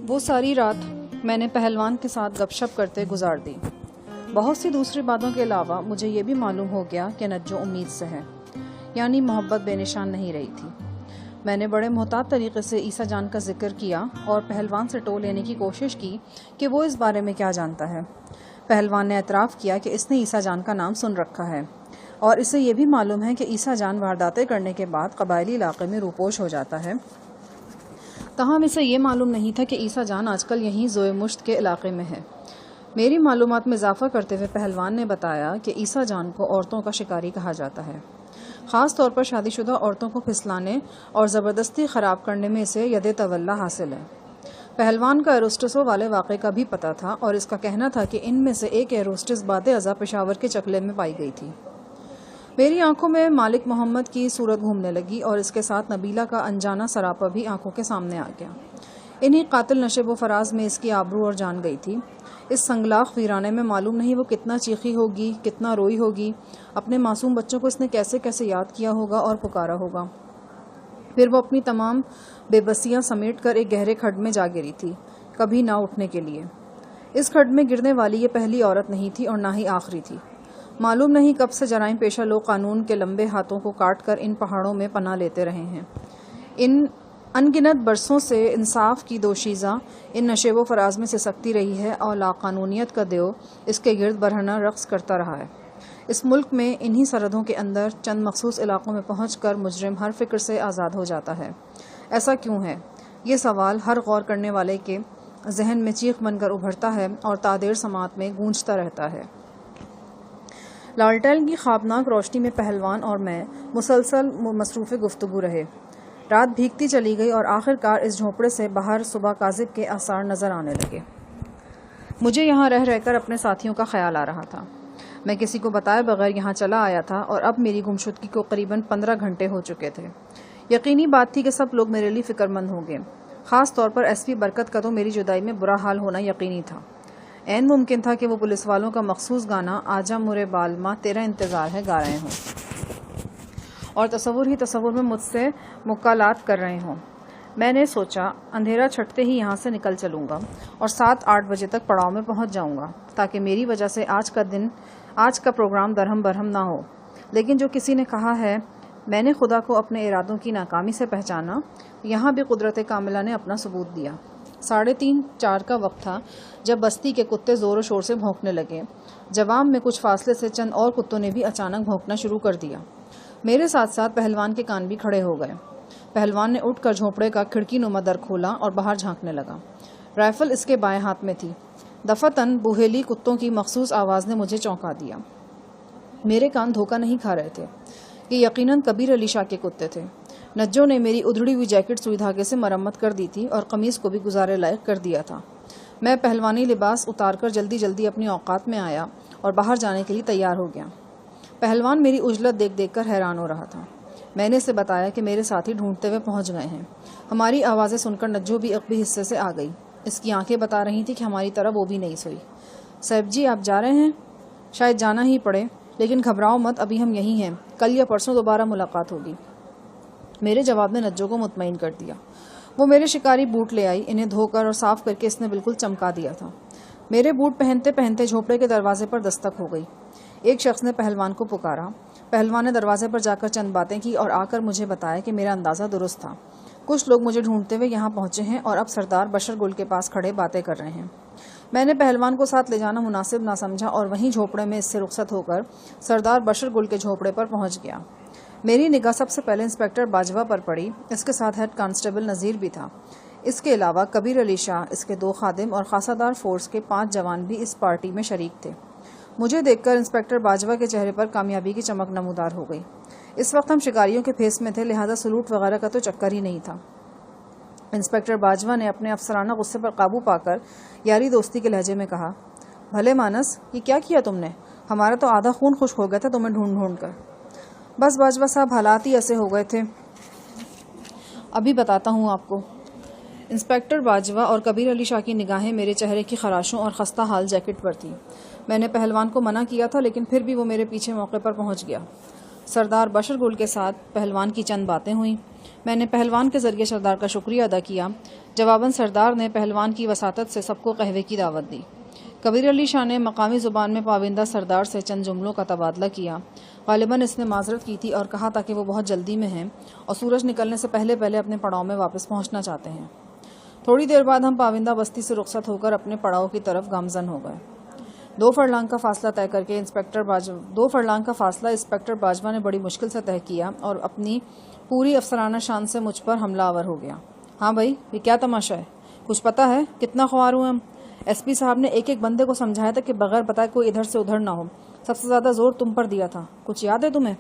وہ ساری رات میں نے پہلوان کے ساتھ گپ شپ کرتے گزار دی۔ بہت سی دوسری باتوں کے علاوہ مجھے یہ بھی معلوم ہو گیا کہ نجو امید سے ہے، یعنی محبت بے نشان نہیں رہی تھی۔ میں نے بڑے محتاط طریقے سے عیسیٰ جان کا ذکر کیا اور پہلوان سے ٹو لینے کی کوشش کی کہ وہ اس بارے میں کیا جانتا ہے۔ پہلوان نے اعتراف کیا کہ اس نے عیسیٰ جان کا نام سن رکھا ہے اور اسے یہ بھی معلوم ہے کہ عیسیٰ جان وارداتیں کرنے کے بعد قبائلی علاقے میں روپوش ہو جاتا ہے۔ تاہم اسے یہ معلوم نہیں تھا کہ عیسیٰ جان آج کل یہیں زوئے مشت کے علاقے میں ہے۔ میری معلومات میں اضافہ کرتے ہوئے پہلوان نے بتایا کہ عیسیٰ جان کو عورتوں کا شکاری کہا جاتا ہے، خاص طور پر شادی شدہ عورتوں کو پھسلانے اور زبردستی خراب کرنے میں اسے ید تولا حاصل ہے۔ پہلوان کا ایروسٹسوں والے واقعے کا بھی پتہ تھا اور اس کا کہنا تھا کہ ان میں سے ایک ایروسٹس بعد ازاں پشاور کے چکلے میں پائی گئی تھی۔ میری آنکھوں میں مالک محمد کی صورت گھومنے لگی اور اس کے ساتھ نبیلہ کا انجانہ سراپا بھی آنکھوں کے سامنے آ گیا۔ انہی قاتل نشیب و فراز میں اس کی آبرو اور جان گئی تھی۔ اس سنگلاخ ویرانے میں معلوم نہیں وہ کتنا چیخی ہوگی، کتنا روئی ہوگی، اپنے معصوم بچوں کو اس نے کیسے کیسے یاد کیا ہوگا اور پکارا ہوگا۔ پھر وہ اپنی تمام بے بسیاں سمیٹ کر ایک گہرے کھڈ میں جا گری تھی، کبھی نہ اٹھنے کے لیے۔ اس کھڈ میں گرنے والی یہ پہلی عورت نہیں تھی اور نہ ہی آخری تھی۔ معلوم نہیں کب سے جرائم پیشہ لوگ قانون کے لمبے ہاتھوں کو کاٹ کر ان پہاڑوں میں پناہ لیتے رہے ہیں۔ ان گنت برسوں سے انصاف کی دوشیزہ ان نشیب و فراز میں سسکتی رہی ہے اور لاقانونیت کا دیو اس کے گرد برہنہ رقص کرتا رہا ہے۔ اس ملک میں انہی سرحدوں کے اندر چند مخصوص علاقوں میں پہنچ کر مجرم ہر فکر سے آزاد ہو جاتا ہے۔ ایسا کیوں ہے؟ یہ سوال ہر غور کرنے والے کے ذہن میں چیخ بن کر ابھرتا ہے اور تادیر سماعت میں گونجتا رہتا ہے۔ لالٹین کی خوابناک روشنی میں پہلوان اور میں مسلسل مصروف گفتگو رہے۔ رات بھیگتی چلی گئی اور آخر کار اس جھونپڑے سے باہر صبح کاذب کے آثار نظر آنے لگے۔ مجھے یہاں رہ رہ کر اپنے ساتھیوں کا خیال آ رہا تھا۔ میں کسی کو بتائے بغیر یہاں چلا آیا تھا اور اب میری گمشدگی کو قریباً 15 گھنٹے ہو چکے تھے۔ یقینی بات تھی کہ سب لوگ میرے لیے فکر مند ہوں گے، خاص طور پر ایس پی برکت کا تو میری جدائی میں برا حال ہونا یقینی تھا۔ عین ممکن تھا کہ وہ پولیس والوں کا مخصوص گانا آجا مرے بالما تیرا انتظار ہے گا رہے ہوں اور تصور ہی تصور میں مجھ سے مکالات کر رہے ہوں۔ میں نے سوچا اندھیرا چھٹتے ہی یہاں سے نکل چلوں گا اور 7-8 بجے تک پڑاؤ میں پہنچ جاؤں گا تاکہ میری وجہ سے آج کا پروگرام درہم برہم نہ ہو۔ لیکن جو کسی نے کہا ہے میں نے خدا کو اپنے ارادوں کی ناکامی سے پہچانا، یہاں بھی قدرت کاملہ نے اپنا ثبوت دیا۔ 3:30-4 کا وقت تھا جب بستی کے کتے زور و شور سے بھونکنے لگے۔ جواب میں کچھ فاصلے سے چند اور کتوں نے بھی اچانک بھونکنا شروع کر دیا۔ میرے ساتھ ساتھ پہلوان کے کان بھی کھڑے ہو گئے۔ پہلوان نے اٹھ کر جھونپڑے کا کھڑکی نما در کھولا اور باہر جھانکنے لگا۔ رائفل اس کے بائیں ہاتھ میں تھی۔ دفعتاً بوہیلی کتوں کی مخصوص آواز نے مجھے چونکا دیا۔ میرے کان دھوکہ نہیں کھا رہے تھے۔ یہ یقیناً کبیر علی شاہ کے کتے تھے۔ نجو نے میری ادھڑی ہوئی جیکٹ سوئی دھاگے سے مرمت کر دی تھی اور قمیض کو بھی گزارے لائق کر دیا تھا۔ میں پہلوانی لباس اتار کر جلدی جلدی اپنی اوقات میں آیا اور باہر جانے کے لیے تیار ہو گیا۔ پہلوان میری عجلت دیکھ دیکھ کر حیران ہو رہا تھا۔ میں نے اسے بتایا کہ میرے ساتھی ڈھونڈتے ہوئے پہنچ گئے ہیں۔ ہماری آوازیں سن کر نجو بھی عقبی حصے سے آ گئی۔ اس کی آنکھیں بتا رہی تھی کہ ہماری طرح وہ بھی نہیں سوئی۔ صاحب جی آپ جا رہے ہیں؟ شاید جانا ہی پڑے، لیکن گھبراؤ مت، ابھی ہم یہیں ہیں، کل یا پرسوں دوبارہ ملاقات ہوگی۔ میرے جواب نے نجو کو مطمئن کر دیا۔ وہ میرے شکاری بوٹ لے آئی۔ انہیں دھو کر اور صاف کر کے اس نے بالکل چمکا دیا تھا۔ میرے بوٹ پہنتے پہنتے جھونپڑے کے دروازے پر دستک ہو گئی۔ ایک شخص نے پہلوان کو پکارا۔ پہلوان نے دروازے پر جا کر چند باتیں کی اور آ کر مجھے بتایا کہ میرا اندازہ درست تھا۔ کچھ لوگ مجھے ڈھونڈتے ہوئے یہاں پہنچے ہیں اور اب سردار بشر گل کے پاس کھڑے باتیں کر رہے ہیں۔ میں نے پہلوان کو ساتھ لے جانا مناسب نہ سمجھا اور وہیں جھونپڑے میں اس سے رخصت ہو کر سردار بشر گل کے جھونپڑے پر پہنچ گیا۔ میری نگاہ سب سے پہلے انسپکٹر باجوہ پر پڑی۔ اس کے ساتھ ہیڈ کانسٹیبل نذیر بھی تھا۔ اس کے علاوہ کبیر علی شاہ، اس کے 2 خادم اور خاصہ دار فورس کے 5 جوان بھی اس پارٹی میں شریک تھے۔ مجھے دیکھ کر انسپکٹر باجوہ کے چہرے پر کامیابی کی چمک نمودار ہو گئی۔ اس وقت ہم شکاریوں کے بھیس میں تھے، لہذا سلوٹ وغیرہ کا تو چکر ہی نہیں تھا۔ انسپکٹر باجوہ نے اپنے افسرانہ غصے پر قابو پا کر یاری دوستی کے لہجے میں کہا، بھلے مانس، یہ کیا کیا تم نے؟ ہمارا تو آدھا خون خشک ہو گیا تھا تمہیں ڈھونڈ ڈھونڈ کر۔ بس باجوہ صاحب، حالات ہی ایسے ہو گئے تھے، ابھی بتاتا ہوں آپ کو۔ انسپکٹر باجوہ اور کبیر علی شاہ کی نگاہیں میرے چہرے کی خراشوں اور خستہ حال جیکٹ پر تھیں۔ میں نے پہلوان کو منع کیا تھا لیکن پھر بھی وہ میرے پیچھے موقع پر پہنچ گیا۔ سردار بشر گل کے ساتھ پہلوان کی چند باتیں ہوئیں۔ میں نے پہلوان کے ذریعے سردار کا شکریہ ادا کیا۔ جواباً سردار نے پہلوان کی وساطت سے سب کو قہوے کی دعوت دی۔ کبیر علی شاہ نے مقامی زبان میں پابندہ سردار سے چند جملوں کا تبادلہ کیا۔ غالباً اس نے معذرت کی تھی اور کہا تھا کہ وہ بہت جلدی میں ہیں اور سورج نکلنے سے پہلے اپنے پڑاؤ میں واپس پہنچنا چاہتے ہیں۔ تھوڑی دیر بعد ہم پابندہ بستی سے رخصت ہو کر اپنے پڑاؤ کی طرف گامزن ہو گئے۔ 2 فرلانگ کا فاصلہ طے کر کے انسپکٹر باجوہ نے بڑی مشکل سے طے کیا اور اپنی پوری افسرانہ شان سے مجھ پر حملہ آور ہو گیا۔ ہاں بھائی، یہ کیا تماشا ہے؟ کچھ پتا ہے کتنا خوار ہوئے ہم؟ ایس پی صاحب نے ایک بندے کو سمجھایا تھا کہ بغیر بتائے کوئی ادھر سے ادھر نہ ہو۔ سب سے زیادہ زور تم پر دیا تھا، کچھ یاد ہے تمہیں؟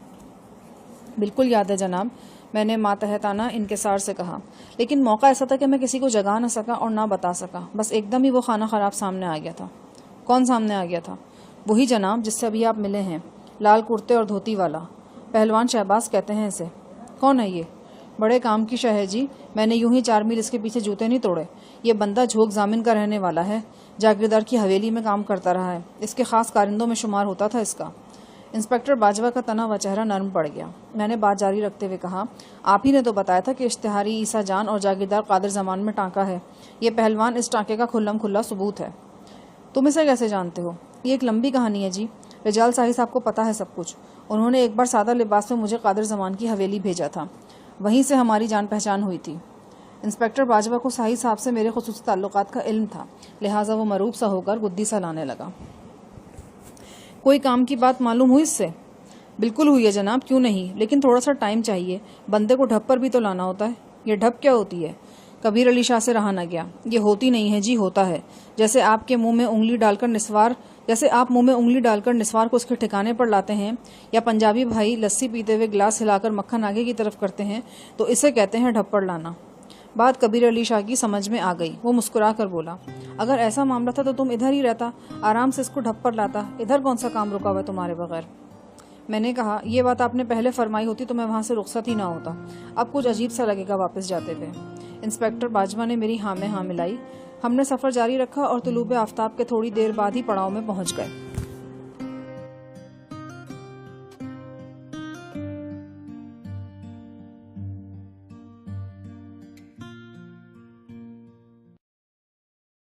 بالکل یاد ہے جناب، میں نے ماتحتانہ انکسار سے کہا، لیکن موقع ایسا تھا کہ میں کسی کو جگا نہ سکا اور نہ بتا سکا، بس ایک دم ہی وہ خانہ خراب سامنے آ گیا تھا۔ کون سامنے آ گیا تھا؟ وہی جناب جس سے ابھی آپ ملے ہیں، لال کرتے اور دھوتی والا، پہلوان شہباز کہتے ہیں اسے۔ کون ہے یہ؟ بڑے کام کی شے ہے جی، میں نے یوں ہی 4 میل اس کے پیچھے جوتے نہیں توڑے۔ یہ بندہ جھوک زامن کا رہنے والا ہے، جاگیردار کی حویلی میں کام کرتا رہا ہے، اس کے خاص کارندوں میں شمار ہوتا تھا اس کا۔ انسپکٹر باجوہ کا تنا و چہرہ نرم پڑ گیا۔ میں نے بات جاری رکھتے ہوئے کہا، آپ ہی نے تو بتایا تھا کہ اشتہاری عیسیٰ جان اور جاگیردار قادر زمان میں ٹانکا ہے۔ یہ پہلوان اس ٹانکے کا کھلم کھلا ثبوت ہے۔ تم اسے کیسے جانتے ہو؟ یہ ایک لمبی کہانی ہے جی، رجال صاحب صاحب کو پتہ ہے سب کچھ۔ انہوں نے ایک بار سادہ لباس میں مجھے قادر زمان کی حویلی بھیجا تھا، وہیں سے ہماری جان پہچان ہوئی تھی۔ انسپکٹر باجوہ کو صاحب صاحب سے میرے خصوصی تعلقات کا علم تھا، لہٰذا وہ مروب سا ہو کر گدی سا لانے لگا۔ کوئی کام کی بات معلوم ہوئی اس سے؟ بالکل ہوئی ہے جناب، کیوں نہیں، لیکن تھوڑا سا ٹائم چاہیے، بندے کو ڈھپ پر بھی تو لانا ہوتا ہے۔ یہ ڈھپ کیا ہوتی ہے؟ کبیر علی شاہ سے رہا نہ گیا۔ یہ ہوتی نہیں ہے جی، ہوتا ہے، جیسے آپ منہ میں انگلی ڈال کر نسوار کو اس کے ٹھکانے پر لاتے ہیں، یا پنجابی بھائی لسی پیتے ہوئے گلاس ہلا کر مکھن آگے کی طرف کرتے ہیں، تو اسے کہتے ہیں ڈھپ پر لانا۔ بات کبیر علی شاہ کی سمجھ میں آ گئی۔ وہ مسکرا کر بولا، اگر ایسا معاملہ تھا تو تم ادھر ہی رہتا، آرام سے اس کو ڈھپ پر لاتا، ادھر کون سا کام رکا ہوا ہے تمہارے بغیر؟ میں نے کہا، یہ بات آپ نے پہلے فرمائی ہوتی تو میں وہاں سے رخصت ہی نہ ہوتا، اب کچھ عجیب سا لگے گا واپس جاتے ہوئے۔ انسپکٹر باجوہ نے میری ہاں میں ہاں ملائی۔ ہم نے سفر جاری رکھا اور طلوع آفتاب کے تھوڑی دیر بعد ہی پڑاؤ میں پہنچ گئے۔